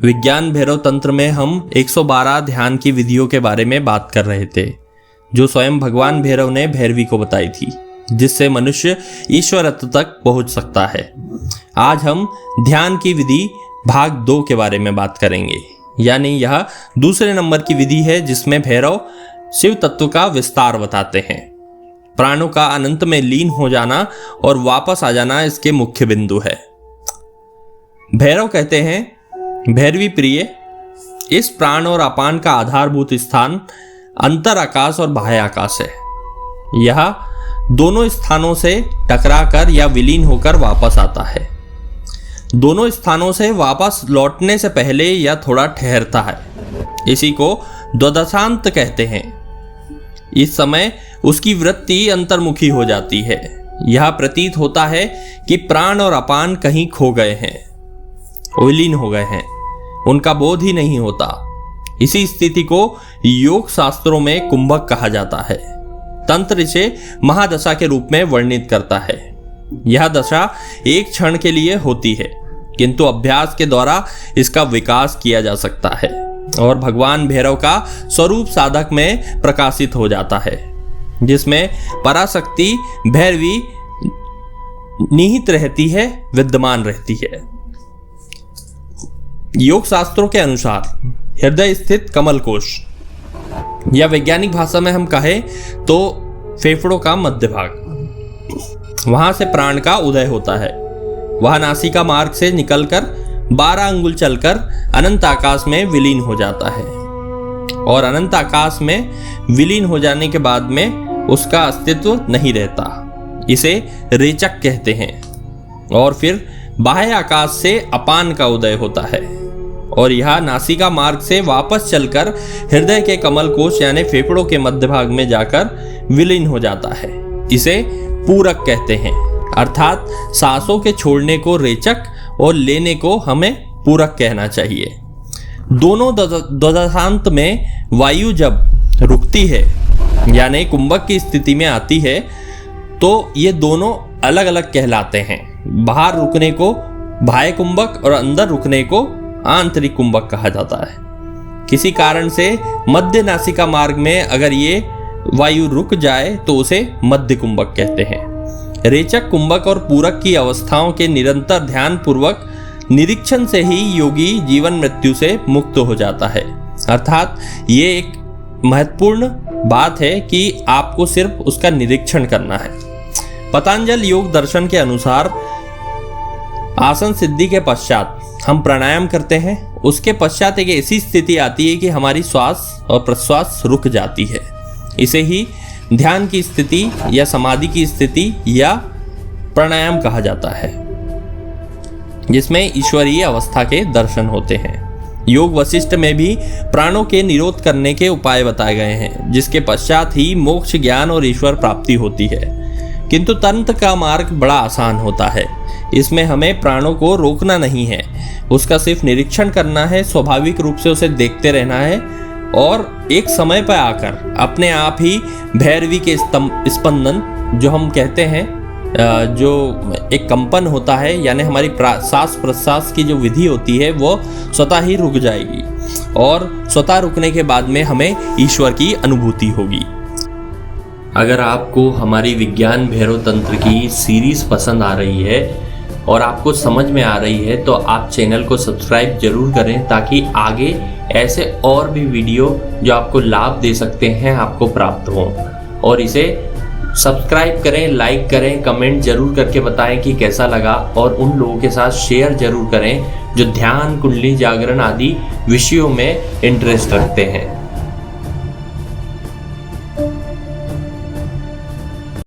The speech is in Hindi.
विज्ञान भैरव तंत्र में हम 112 ध्यान की विधियों के बारे में बात कर रहे थे, जो स्वयं भगवान भैरव ने भैरवी को बताई थी, जिससे मनुष्य ईश्वरत्व तक पहुंच सकता है। आज हम ध्यान की विधि भाग 2 के बारे में बात करेंगे, यानी यह दूसरे नंबर की विधि है जिसमें भैरव शिव तत्व का विस्तार बताते हैं। प्राणों का अनंत में लीन हो जाना और वापस आ जाना इसके मुख्य बिंदु है। भैरव कहते हैं, भैरवी प्रिय, इस प्राण और अपान का आधारभूत स्थान अंतर आकाश और बाह्य आकाश है। यह दोनों स्थानों से टकराकर या विलीन होकर वापस आता है। दोनों स्थानों से वापस लौटने से पहले यह थोड़ा ठहरता है। इसी को द्वदशांत कहते हैं। इस समय उसकी वृत्ति अंतर्मुखी हो जाती है। यह प्रतीत होता है कि प्राण और अपान कहीं खो गए हैं, विलीन हो गए हैं, उनका बोध ही नहीं होता। इसी स्थिति को योग शास्त्रों में कुंभक कहा जाता है। तंत्र इसे महादशा के रूप में वर्णित करता है। यह दशा एक क्षण के लिए होती है, किंतु अभ्यास के द्वारा इसका विकास किया जा सकता है और भगवान भैरव का स्वरूप साधक में प्रकाशित हो जाता है, जिसमें पराशक्ति भैरवी निहित रहती है, विद्यमान रहती है। योग शास्त्रों के अनुसार हृदय स्थित कमल कोश, या वैज्ञानिक भाषा में हम कहें तो फेफड़ों का मध्य भाग, वहां से प्राण का उदय होता है। वह नासिका मार्ग से निकलकर 12 अंगुल चलकर अनंत आकाश में विलीन हो जाता है और अनंत आकाश में विलीन हो जाने के बाद में उसका अस्तित्व नहीं रहता। इसे रेचक कहते हैं। और फिर बाह्य आकाश से अपान का उदय होता है और यह नासिका मार्ग से वापस चलकर हृदय के कमल कोश यानी फेफड़ों के मध्य भाग में जाकर विलीन हो जाता है। इसे पूरक कहते हैं, अर्थात सांसों के छोड़ने को रेचक और लेने को हमें पूरक कहना चाहिए। दोनों द्वदशांत में वायु जब रुकती है यानी कुंभक की स्थिति में आती है तो ये दोनों अलग अलग कहलाते हैं। बाहर रुकने को बाह्य कुंभक और अंदर रुकने को आंतरिक कुंभक कहा जाता है। किसी कारण से मध्य नासिका मार्ग में अगर ये वायु रुक जाए तो उसे मध्य कुंभक कहते हैं। रेचक कुंभक और पूरक की अवस्थाओं के निरंतर ध्यान पूर्वक निरीक्षण से ही योगी जीवन मृत्यु से मुक्त हो जाता है। अर्थात ये एक महत्वपूर्ण बात है कि आपको सिर्फ उसका निरीक्षण करना है। पतंजल योग दर्शन के अनुसार आसन सिद्धि के पश्चात हम प्राणायाम करते हैं। उसके पश्चात एक ऐसी स्थिति आती है कि हमारी श्वास और प्रश्वास रुक जाती है। इसे ही ध्यान की स्थिति या समाधि की स्थिति या प्राणायाम कहा जाता है, जिसमें ईश्वरीय अवस्था के दर्शन होते हैं। योग वशिष्ठ में भी प्राणों के निरोध करने के उपाय बताए गए हैं, जिसके पश्चात ही मोक्ष, ज्ञान और ईश्वर प्राप्ति होती है। किंतु तंत्र का मार्ग बड़ा आसान होता है। इसमें हमें प्राणों को रोकना नहीं है, उसका सिर्फ निरीक्षण करना है, स्वाभाविक रूप से उसे देखते रहना है और एक समय पर आकर अपने आप ही भैरवी के स्पंदन, जो हम कहते हैं, जो एक कंपन होता है, यानी हमारी सांस प्रश्वास की जो विधि होती है वो स्वतः ही रुक जाएगी और स्वतः रुकने के बाद में हमें ईश्वर की अनुभूति होगी। अगर आपको हमारी विज्ञान भैरव तंत्र की सीरीज पसंद आ रही है और आपको समझ में आ रही है तो आप चैनल को सब्सक्राइब जरूर करें, ताकि आगे ऐसे और भी वीडियो जो आपको लाभ दे सकते हैं आपको प्राप्त हों। और इसे सब्सक्राइब करें, लाइक करें, कमेंट जरूर करके बताएं कि कैसा लगा और उन लोगों के साथ शेयर जरूर करें जो ध्यान, कुंडली जागरण आदि विषयों में इंटरेस्ट रखते हैं।